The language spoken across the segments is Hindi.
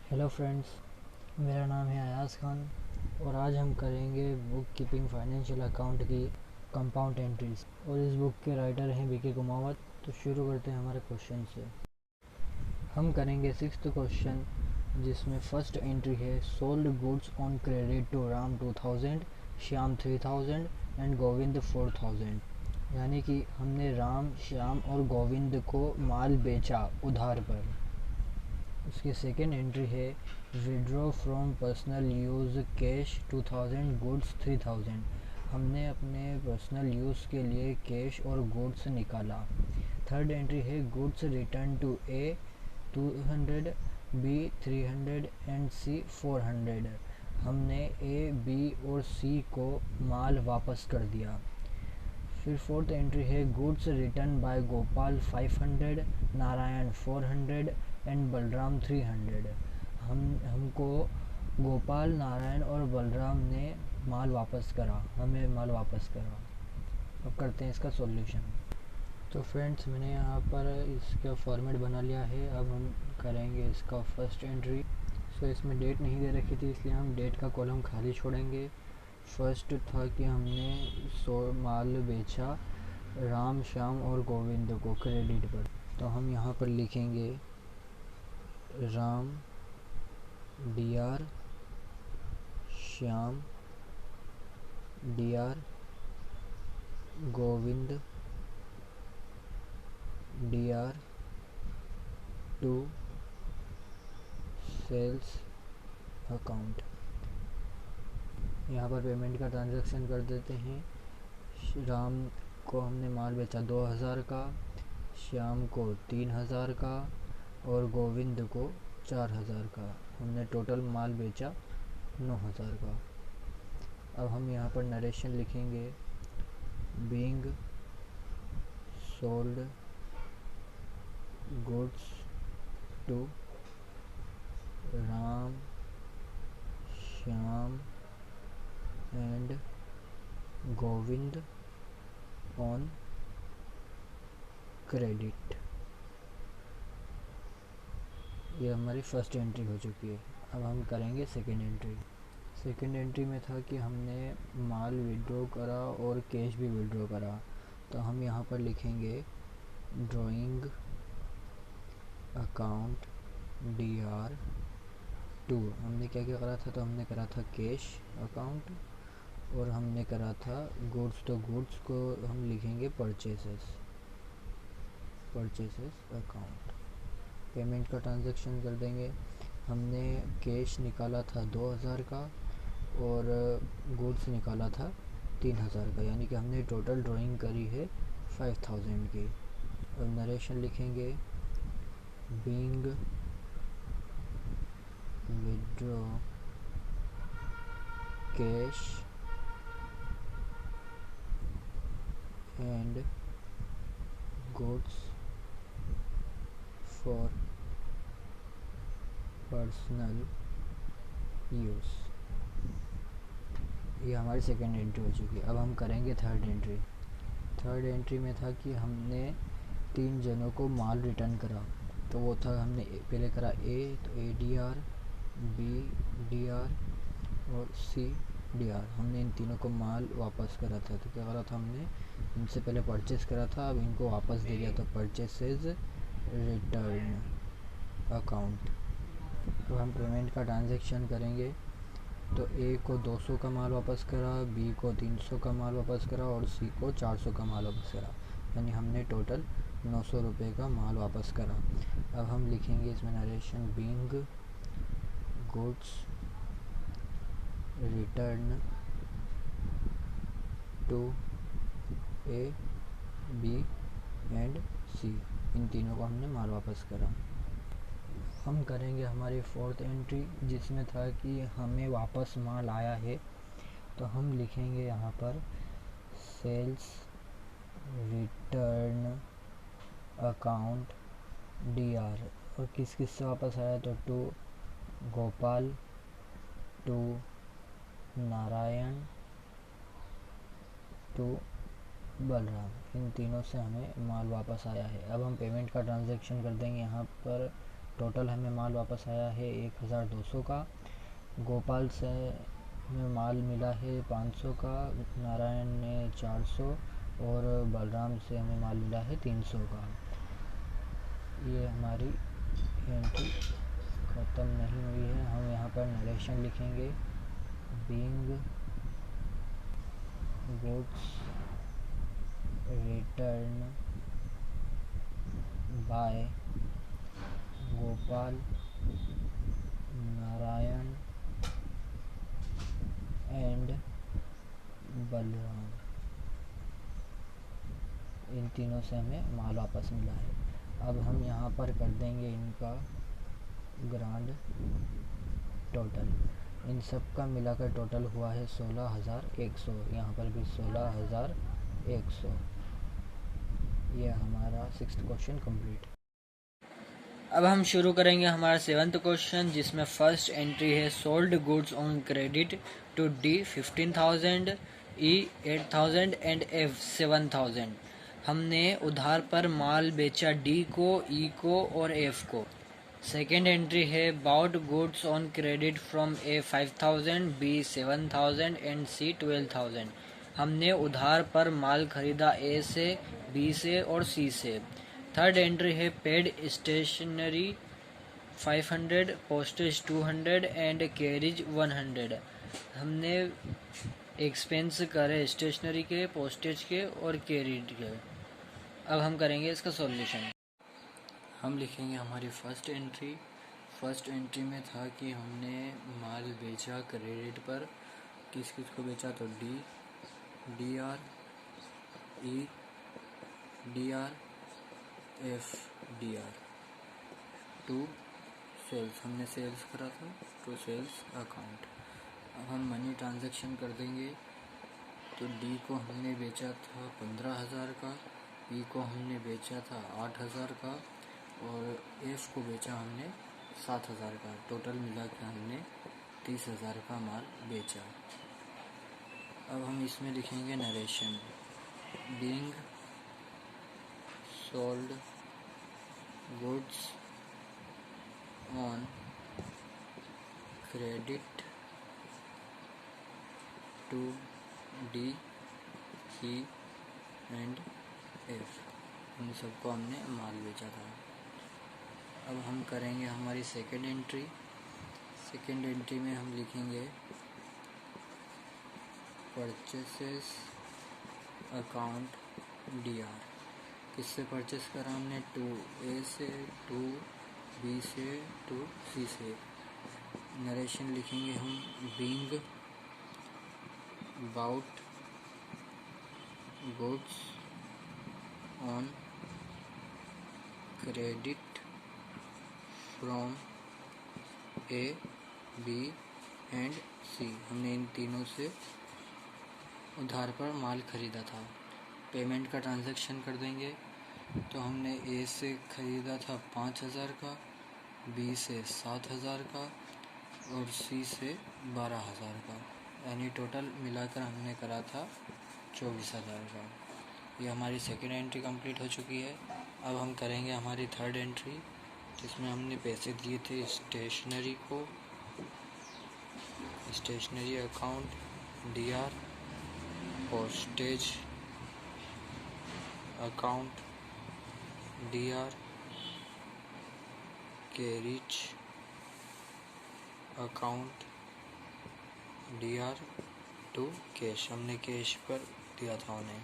हेलो फ्रेंड्स, मेरा नाम है अयाज़ खान और आज हम करेंगे बुक कीपिंग फाइनेंशियल अकाउंट की कंपाउंड एंट्रीज और इस बुक के राइटर हैं बीके कुमावत। तो शुरू करते हैं हमारे क्वेश्चन से। हम करेंगे सिक्स्थ क्वेश्चन जिसमें फर्स्ट एंट्री है sold goods on credit to Ram 2000, Shyam 3000 and Govind 4000। यानी कि हमने राम, श्याम और गोविंद को माल बेचा उधार पर। उसकी सेकेंड एंट्री है withdraw from personal use cash 2000, goods 3000। हमने अपने पर्सनल यूज़ के लिए कैश और गुड्स निकाला। थर्ड एंट्री है goods return to A 200, B 300 and C 400। हमने ए, बी और सी को माल वापस कर दिया। फिर फोर्थ एंट्री है goods return by Gopal 500, Narayan 400 and Balram 300। हमको गोपाल, नारायण और बलराम ने माल वापस करा, हमें माल वापस करा। अब करते हैं इसका सॉल्यूशन। तो फ्रेंड्स, मैंने यहाँ पर इसका फॉर्मेट बना लिया है। अब हम करेंगे इसका फर्स्ट एंट्री। सो इसमें डेट नहीं दे रखी थी, इसलिए हम डेट का कॉलम खाली छोड़ेंगे। फर्स्ट था कि हमने माल बेचा राम, श्याम और गोविंद को क्रेडिट पर। तो हम यहाँ पर लिखेंगे Ram D R, Shyam D R, Govind D R to sales account. यहाँ पर पेमेंट का ट्रांजैक्शन कर देते हैं। राम को हमने माल बेचा 2000 का, श्याम को 3000 का और गोविंद को 4000 का। हमने टोटल माल बेचा 9000 का। अब हम यहाँ पर नरेशन लिखेंगे being sold goods to Ram, Shyam and Govind on credit. ये हमारी फर्स्ट एंट्री हो चुकी है। अब हम करेंगे सेकेंड एंट्री। सेकेंड एंट्री में था कि हमने माल विड्रॉ करा और कैश भी विड्रॉ करा। तो हम यहाँ पर लिखेंगे ड्राइंग अकाउंट डी.आर. 2। हमने क्या क्या करा था? तो हमने करा था कैश अकाउंट और हमने करा था गुड्स। तो गुड्स को हम लिखेंगे परचेसेस अकाउंट। पेमेंट का ट्रांजैक्शन कर देंगे। हमने कैश निकाला था 2000 का और गुड्स निकाला था 3000 का, यानी कि हमने टोटल ड्राइंग करी है 5000 की। और नरेशन लिखेंगे being withdraw cash and goods for personal use. ये हमारी सेकेंड एंट्री हो चुकी है। अब हम करेंगे थर्ड एंट्री। थर्ड एंट्री में था कि हमने 3 जनों को माल रिटर्न करा। तो वो था, हमने पहले करा ए, तो ए डी.आर, बी डी.आर और सी डी.आर। हमने इन तीनों को माल वापस करा था। तो क्या करा था? हमने इनसे पहले परचेस करा था, अब इनको वापस दे दिया। तो परचेसेस रिटर्न अकाउंट। तो हम पेमेंट का ट्रांजैक्शन करेंगे। तो ए को 200 का माल वापस करा, बी को 300 का माल वापस करा और सी को 400 का माल वापस करा, यानी हमने टोटल 900 रुपये का माल वापस करा। अब हम लिखेंगे इसमें narration being goods return to A, B and C. इन तीनों को हमने माल वापस करा। हम करेंगे हमारी फोर्थ एंट्री जिसमें था कि हमें वापस माल आया है। तो हम लिखेंगे यहाँ पर सेल्स रिटर्न अकाउंट डी.आर. और किस किस से वापस आया? तो to Gopal, to Narayan, to Balram. इन तीनों से हमें माल वापस आया है। अब हम पेमेंट का ट्रांजैक्शन कर देंगे यहाँ पर टोटल हमें माल वापस आया है 1200 का। गोपाल से हमें माल मिला है 500 का, नारायण ने 400 और बलराम से हमें माल मिला है 300 का। ये हमारी एंट्री ख़त्म नहीं हुई है। हम यहाँ पर नरेशन लिखेंगे, being goods return by Gopal, Narayan and Balram, इन तीनों से हमें माल वापस मिला है। अब हम यहाँ पर कर देंगे इनका ग्रांड टोटल। इन सब का मिलाकर टोटल हुआ है 16,100। यहाँ पर भी 16,100। ये हमारा 6th क्वेश्चन कंप्लीट। अब हम शुरू करेंगे हमारा 7th क्वेश्चन, जिसमें फर्स्ट एंट्री है sold goods on credit to D 15,000, E 8,000 and F 7,000। हमने उधार पर माल बेचा डी को, ई को और एफ को। सेकेंड एंट्री है bought goods on credit from A 5,000, B 7,000 and C 12,000। हमने उधार पर माल खरीदा ए से, बी से और सी से। थर्ड एंट्री है paid stationery 500, postage 200 and carriage 100। हमने एक्सपेंस करे स्टेशनरी के, पोस्टेज के और कैरिज के। अब हम करेंगे इसका सॉल्यूशन। हम लिखेंगे हमारी फर्स्ट एंट्री में था कि हमने माल बेचा क्रेडिट पर। किस किस को बेचा, तो D R, E D R, F D R. To sales, हमने सेल्स करा था, टू सेल्स अकाउंट। अब हम मनी ट्रांजैक्शन कर देंगे। तो डी को हमने बेचा था 15,000 का, ई को हमने बेचा था 8,000 का और एफ को बेचा हमने 7,000 का। टोटल मिला के हमने 30,000 का माल बेचा। अब हम इसमें लिखेंगे narration, being sold goods on credit to D, E and F, इन सबको हमने माल बेचा था। अब हम करेंगे हमारी सेकेंड एंट्री में हम लिखेंगे परचेसेस अकाउंट डी आर। किससे परचेस करा हमने, टू ए से, टू बी से, टू सी से। नरेशन लिखेंगे हम being bought goods on credit from A, B and C. हमने इन तीनों से उधार पर माल खरीदा था। पेमेंट का ट्रांजैक्शन कर देंगे। तो हमने ए से ख़रीदा था 5,000 का, बी से 7,000 का और सी से 12,000 का, यानी टोटल मिलाकर हमने करा था 24,000 का। ये हमारी सेकेंड एंट्री कंप्लीट हो चुकी है। अब हम करेंगे हमारी थर्ड एंट्री, जिसमें हमने पैसे दिए थे स्टेशनरी को, stationery account D R, postage account D R, carriage account D R, to cash, हमने कैश पर दिया था उन्हें।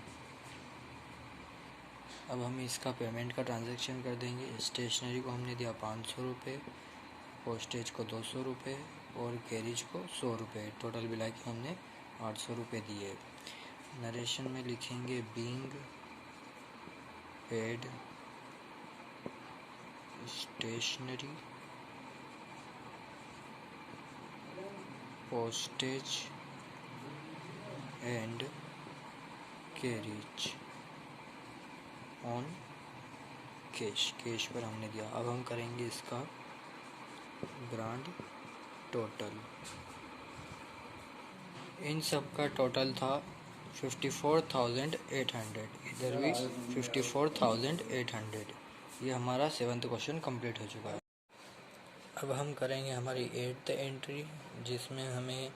अब हम इसका पेमेंट का ट्रांजैक्शन कर देंगे। स्टेशनरी को हमने दिया 500 रुपये, पोस्टेज को 200 रुपये और कैरिज को 100 रुपये। टोटल मिला के हमने 800 रुपये दिए। नरेशन में लिखेंगे being paid stationery, postage and carriage on cash पर हमने दिया। अब हम करेंगे इसका ग्रांड टोटल। इन सब का टोटल था 54,800, इधर भी 54,800। ये हमारा 7th क्वेश्चन कंप्लीट हो चुका है। अब हम करेंगे हमारी 8th एंट्री, जिसमें हमें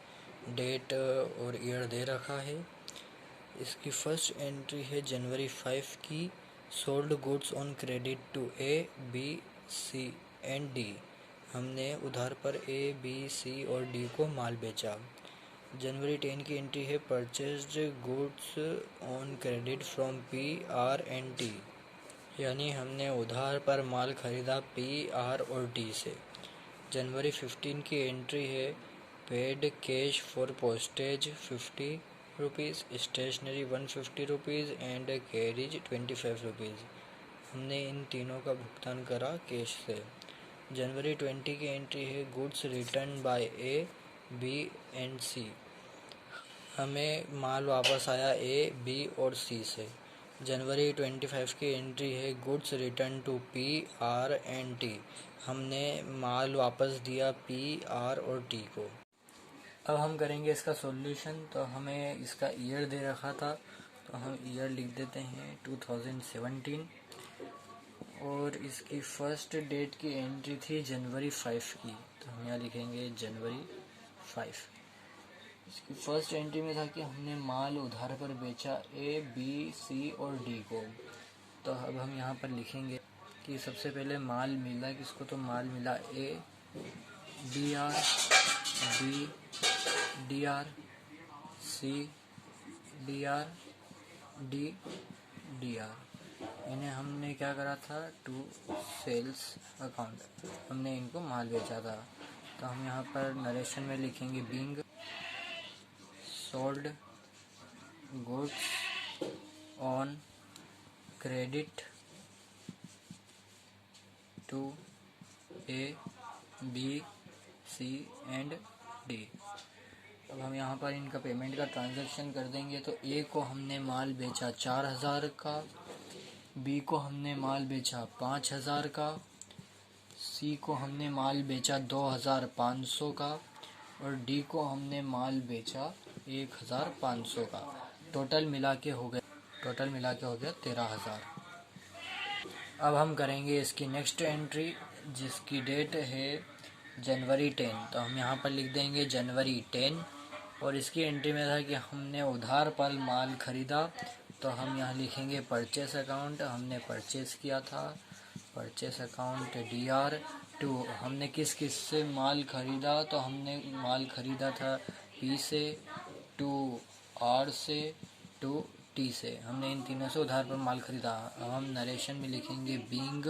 डेट और ईयर दे रखा है। इसकी फर्स्ट एंट्री है जनवरी 5 की। Sold goods on credit to A, B, C and D. हमने उधार पर ए, बी, सी और डी को माल बेचा। जनवरी 10 की एंट्री है purchased goods on credit from P, R and T. यानी हमने उधार पर माल खरीदा पी, आर और टी से। जनवरी 15 की एंट्री है paid cash for postage 50 rupees, stationery 150 rupees and carriage 25 rupees. हमने इन तीनों का भुगतान करा कैश से। जनवरी 20 की एंट्री है goods return by A, B and C. हमें माल वापस आया ए, बी और सी से। जनवरी 25 की एंट्री है goods return to P, R and T. हमने माल वापस दिया पी, आर और टी को। अब हम करेंगे इसका सॉल्यूशन। तो हमें इसका ईयर दे रखा था, तो हम ईयर लिख देते हैं 2017। और इसकी फर्स्ट डेट की एंट्री थी जनवरी 5 की, तो हम यहाँ लिखेंगे जनवरी 5। इसकी फर्स्ट एंट्री में था कि हमने माल उधार पर बेचा ए, बी, सी और डी को। तो अब हम यहाँ पर लिखेंगे कि सबसे पहले माल मिला किसको, तो माल मिला A, D R, B, D R, C, D R, D, D R. इन्हें हमने क्या करा था, टू सेल्स अकाउंट, हमने इनको माल बेचा था। तो हम यहाँ पर नरेशन में लिखेंगे being sold goods on credit to A, B, C and D. अब हम यहाँ पर इनका पेमेंट का ट्रांजैक्शन कर देंगे। तो ए को हमने माल बेचा 4000 का, बी को हमने माल बेचा 5000 का, सी को हमने माल बेचा 2500 का और डी को हमने माल बेचा 1500 का। टोटल मिला के हो गया 13000। अब हम करेंगे इसकी नेक्स्ट एंट्री, जिसकी डेट है जनवरी 10। तो हम यहाँ पर लिख देंगे जनवरी 10। और इसकी एंट्री में था कि हमने उधार पर माल खरीदा, तो हम यहाँ लिखेंगे परचेस अकाउंट, हमने परचेस किया था। Purchase account D R to, हमने किस से माल खरीदा, तो हमने माल खरीदा था पी से, टू आर से, टू टी से। हमने इन तीनों से उधार पर माल खरीदा। अब हम नरेशन में लिखेंगे being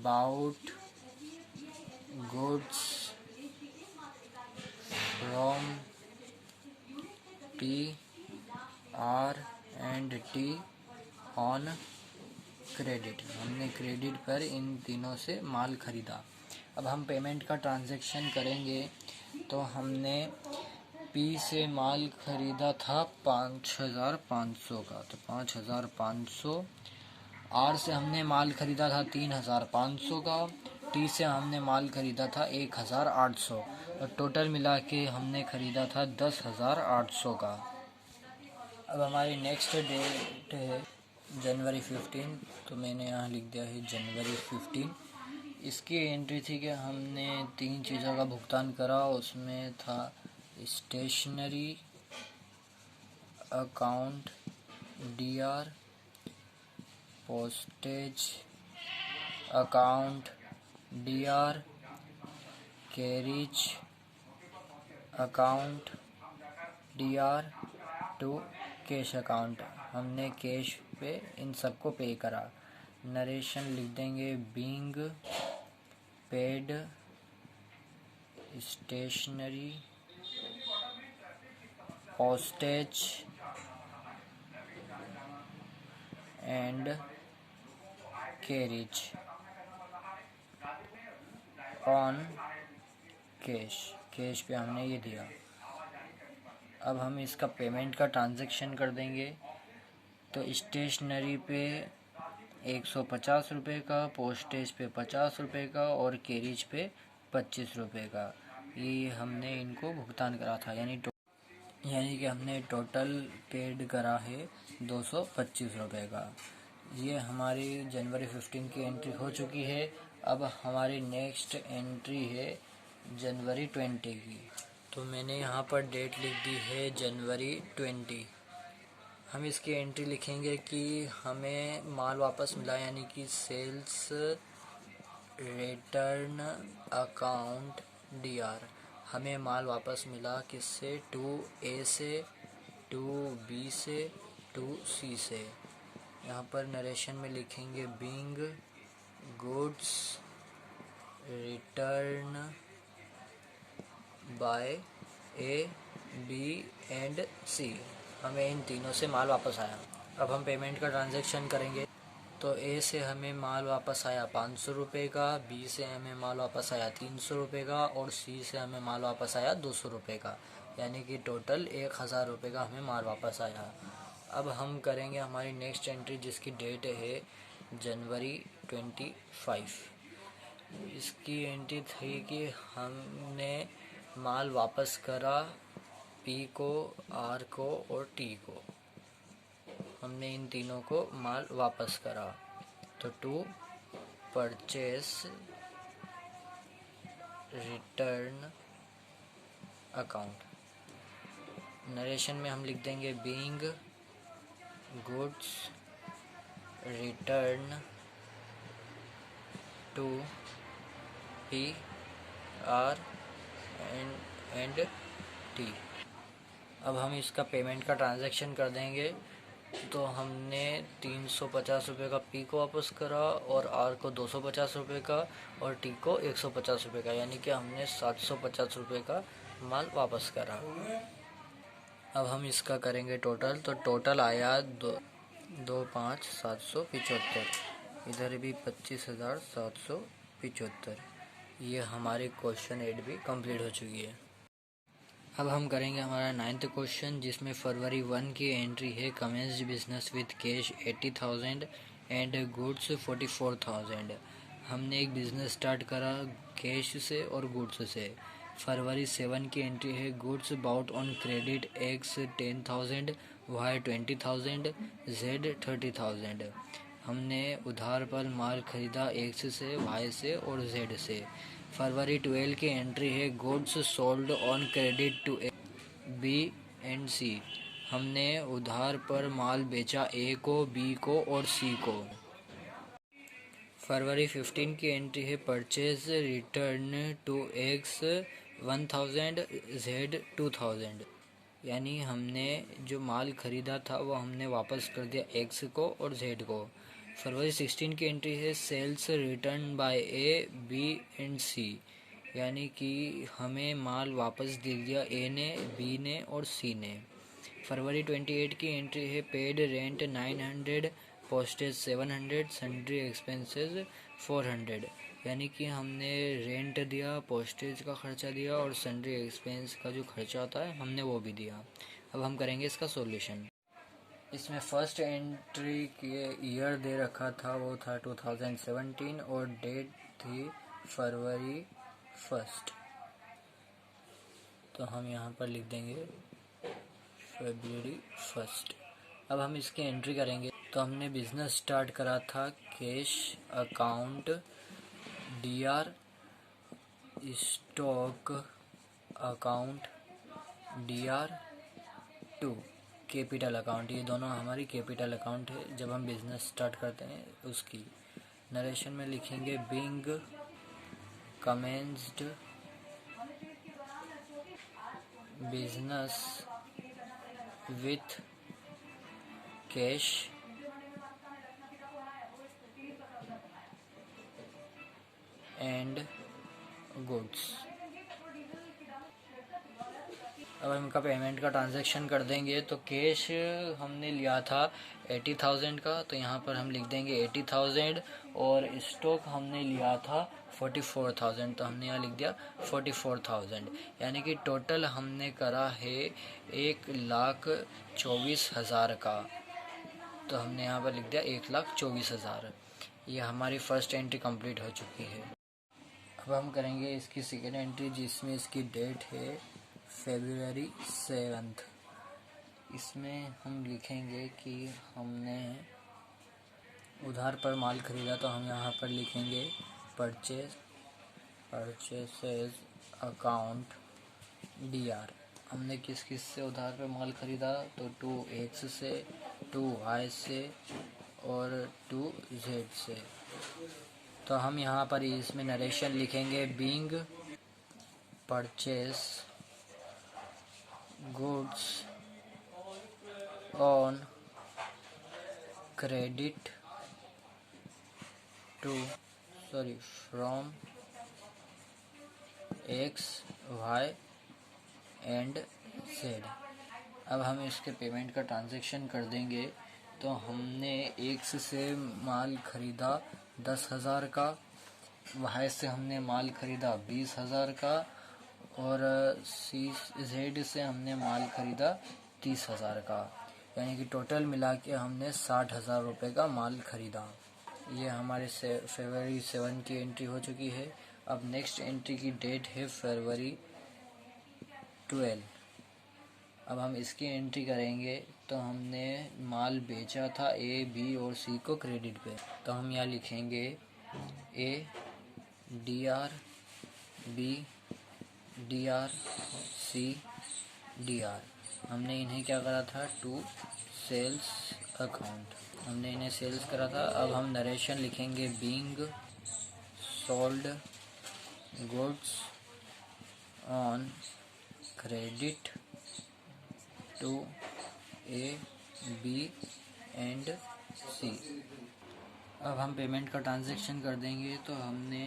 bought goods from P, R and T on credit. हमने क्रेडिट पर इन तीनों से माल खरीदा। अब हम पेमेंट का ट्रांजैक्शन करेंगे। तो हमने पी से माल खरीदा था 5500 का, तो 5500। आर से हमने माल खरीदा था 3500 का, टी से हमने माल खरीदा था 1800 और टोटल मिला के हमने खरीदा था 10800 का। अब हमारी नेक्स्ट डेट है जनवरी 15। तो मैंने यहाँ लिख दिया है जनवरी 15। इसकी एंट्री थी कि हमने 3 चीज़ों का भुगतान करा। उसमें था stationery account D R, postage account D R, carriage account D R, to cash account. हमने कैश पे इन सबको पे करा। नरेशन लिख देंगे being paid stationery, postage and carriage on cash. Cash पे हमने ये दिया। अब हम इसका पेमेंट का ट्रांजैक्शन कर देंगे। तो स्टेशनरी पे 150 रुपये का, पोस्टेज पे 50 रुपये का और कैरिज पे 25 रुपये का, ये हमने इनको भुगतान करा था। यानी कि हमने टोटल पेड करा है 225 रुपये का। ये हमारी जनवरी 15 की एंट्री हो चुकी है। अब हमारी नेक्स्ट एंट्री है जनवरी 20 की। तो मैंने यहाँ पर डेट लिख दी है जनवरी 20। हम इसकी एंट्री लिखेंगे कि हमें माल वापस मिला, यानी कि सेल्स रिटर्न अकाउंट DR। हमें माल वापस मिला किससे? 2A से, 2B से, 2C से। यहाँ पर नरेशन में लिखेंगे being goods return by A, B and C। हमें इन तीनों से माल वापस आया। अब हम पेमेंट का ट्रांजैक्शन करेंगे। तो A से हमें माल वापस आया 500 रुपये का, B से हमें माल वापस आया 300 रुपये का और C से हमें माल वापस आया 200 रुपये का, यानी कि टोटल 1000 रुपये का हमें माल वापस आया। अब हम करेंगे हमारी नेक्स्ट एंट्री जिसकी डेट है जनवरी 25। इसकी एंट्री थी कि हमने माल वापस करा P को, R को और T को। हमने इन तीनों को माल वापस करा। तो to purchase return account. Narration में हम लिख देंगे being goods return to P, R and T। अब हम इसका पेमेंट का ट्रांजैक्शन कर देंगे। तो हमने 350 रुपये का P को वापस करा और R को 250 रुपये का और T को 150 रुपये का, यानी कि हमने 750 रुपये का माल वापस करा। अब हम इसका करेंगे टोटल। तो टोटल आया 25,775। इधर भी 25,775। ये हमारी क्वेश्चन 8 भी कंप्लीट हो चुकी है। अब हम करेंगे हमारा 9th क्वेश्चन जिसमें फरवरी 1 की एंट्री है commenced business with cash 80,000 and goods 44,000। हमने एक बिज़नेस स्टार्ट करा कैश से और गुड्स से। फरवरी 7 की एंट्री है goods bought on credit X 10,000, Y 20,000, Z 30,000। हमने उधार पर माल खरीदा X से, Y से और Z से। फरवरी 12 की एंट्री है goods sold on credit to B and C। हमने उधार पर माल बेचा A को, B को और C को। फरवरी 15 की एंट्री है purchase return to X 1000, Z 2000। यानी हमने जो माल खरीदा था वो हमने वापस कर दिया X को और Z को। फरवरी 16 की एंट्री है sales return by A, B and C। यानी कि हमें माल वापस दे दिया A ने, B ने और C ने। फरवरी 28 की एंट्री है paid rent 900, postage 700, sundry expenses 400। यानी कि हमने रेंट दिया, पोस्टेज का खर्चा दिया और सन्ड्री एक्सपेंस का जो खर्चा होता है हमने वो भी दिया। अब हम करेंगे इसका सॉल्यूशन। इसमें फर्स्ट एंट्री के ईयर दे रखा था वो था 2017 और डेट थी फरवरी 1। तो हम यहाँ पर लिख देंगे फरवरी 1। अब हम इसकी एंट्री करेंगे। तो हमने बिज़नेस स्टार्ट करा था cash account DR, stock account DR2, capital account. ये दोनों हमारी कैपिटल अकाउंट है जब हम बिज़नेस स्टार्ट करते हैं उसकी। नरेशन में लिखेंगे being commenced business with cash and goods. अब हम इनका पेमेंट का ट्रांजैक्शन कर देंगे। तो कैश हमने लिया था 80,000 का, तो यहाँ पर हम लिख देंगे 80,000 और स्टॉक हमने लिया था 44,000, तो हमने यहाँ लिख दिया 44,000। यानी कि टोटल हमने करा है 1,24,000 का, तो हमने यहाँ पर लिख दिया 1,24,000। ये हमारी फर्स्ट एंट्री कंप्लीट हो चुकी है। अब हम करेंगे इसकी सेकेंड एंट्री जिसमें इसकी डेट है फरवरी 7। इसमें हम लिखेंगे कि हमने उधार पर माल खरीदा, तो हम यहाँ पर लिखेंगे परचेसेस अकाउंट DR। हमने किस किस से उधार पे माल ख़रीदा, तो 2X से, 2Y से और 2Z से। तो हम यहाँ पर इसमें नरेशन लिखेंगे, being purchase goods on credit from X, Y and Z। अब हम इसके पेमेंट का ट्रांजैक्शन कर देंगे। तो हमने X से माल ख़रीदा 10,000 का, Y से हमने माल ख़रीदा 20,000 का और Z से हमने माल ख़रीदा 30,000 का, यानी कि टोटल मिला के हमने 60,000 रुपये का माल ख़रीदा। ये हमारे फरवरी 7 की एंट्री हो चुकी है। अब नेक्स्ट एंट्री की डेट है फरवरी 12। अब हम इसकी एंट्री करेंगे। तो हमने माल बेचा था A, B और C को क्रेडिट पे। तो हम यहाँ लिखेंगे A DR, B DR, C DR। हमने इन्हें क्या करा था, टू सेल्स अकाउंट, हमने इन्हें सेल्स करा था। अब हम नरेशन लिखेंगे, being sold goods on credit to A, B and C। अब हम पेमेंट का ट्रांजैक्शन कर देंगे। तो हमने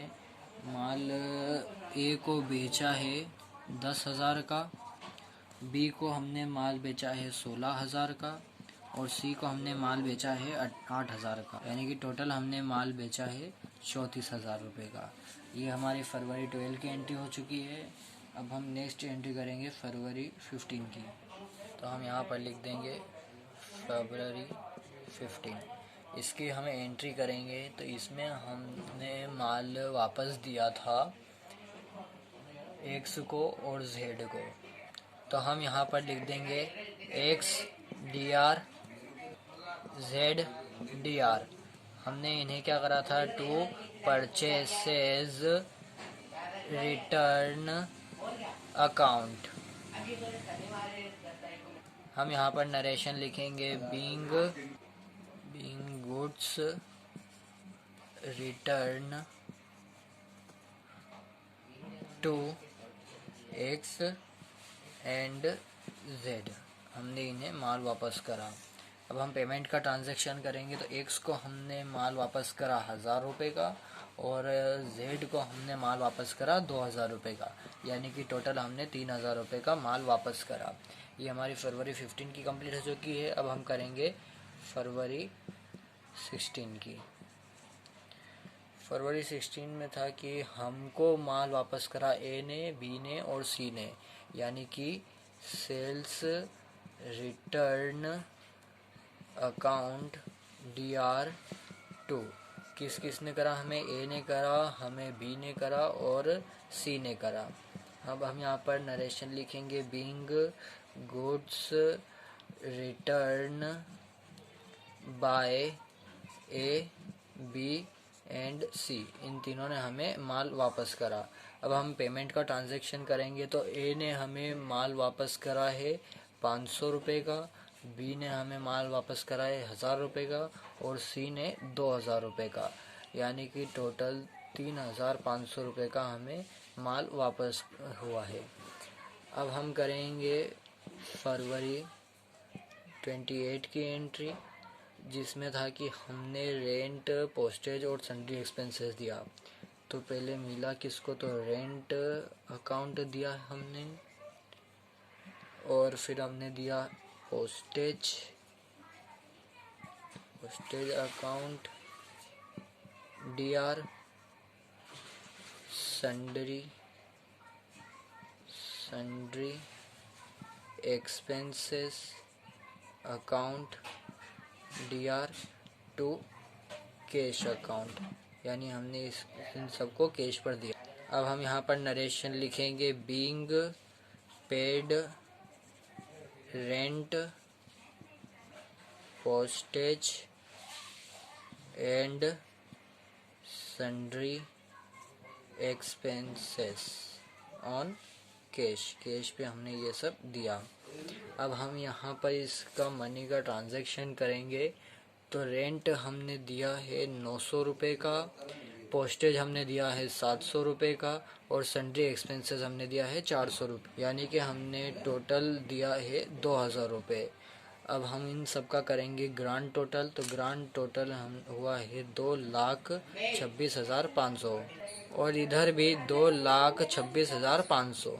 माल A को बेचा है 10,000 का, B को हमने माल बेचा है 16,000 का और C को हमने माल बेचा है 8,000 का, यानी कि टोटल हमने माल बेचा है 34,000 रुपये का। ये हमारी फरवरी 12 की एंट्री हो चुकी है। अब हम नेक्स्ट एंट्री करेंगे फरवरी 15 की। तो हम यहाँ पर लिख देंगे फरवरी 15। इसकी हमें एंट्री करेंगे। तो इसमें हमने माल वापस दिया था X को और Z को। तो हम यहाँ पर लिख देंगे X DR, Z DR। हमने इन्हें क्या करा था, टू परचेसेस रिटर्न अकाउंट। हम यहाँ पर नरेशन लिखेंगे, being goods return to X and Z। हमने इन्हें माल वापस करा। अब हम पेमेंट का ट्रांजैक्शन करेंगे। तो X को हमने माल वापस करा 1,000 रुपये का और Z को हमने माल वापस करा 2,000 रुपये का, यानी कि टोटल हमने 3,000 रुपये का माल वापस करा। ये हमारी फरवरी 15 की कंप्लीट हो चुकी है। अब हम करेंगे फरवरी 16 की। फरवरी 16 में था कि हमको माल वापस करा A ने, B ने और C ने, यानी कि सेल्स रिटर्न अकाउंट DR2। किस किस ने करा, हमें A ने करा, हमें B ने करा और C ने करा। अब हम यहाँ पर नरेशन लिखेंगे, being goods return by A, B and C। इन तीनों ने हमें माल वापस करा। अब हम पेमेंट का ट्रांजैक्शन करेंगे। तो A ने हमें माल वापस करा है 500 रुपये का, B ने हमें माल वापस करा है 1,000 रुपये का और C ने 2,000 रुपये का, यानी कि टोटल 3,500 रुपये का हमें माल वापस हुआ है। अब हम करेंगे फरवरी 28 की एंट्री, जिसमें था कि हमने रेंट, पोस्टेज और सन्ड्री एक्सपेंसेस दिया। तो पहले मिला किसको, तो रेंट अकाउंट दिया हमने और फिर हमने दिया postage account DR, sundry expenses account DR2, cash account, यानी हमने इन सबको कैश पर दिया। अब हम यहाँ पर नरेशन लिखेंगे, being paid rent, postage and sundry expenses on cash पे हमने ये सब दिया। अब हम यहाँ पर इसका मनी का ट्रांजैक्शन करेंगे। तो रेंट हमने दिया है 900 रुपये का, पोस्टेज हमने दिया है 700 रुपये का, और सन्ड्री एक्सपेंसेस हमने दिया है 400 रुपये, यानी कि हमने टोटल दिया है 2000 रुपये। अब हम इन सब का करेंगे ग्रांड टोटल। तो ग्रांड टोटल हम हुआ है 2,26,500, और इधर भी 2,26,500।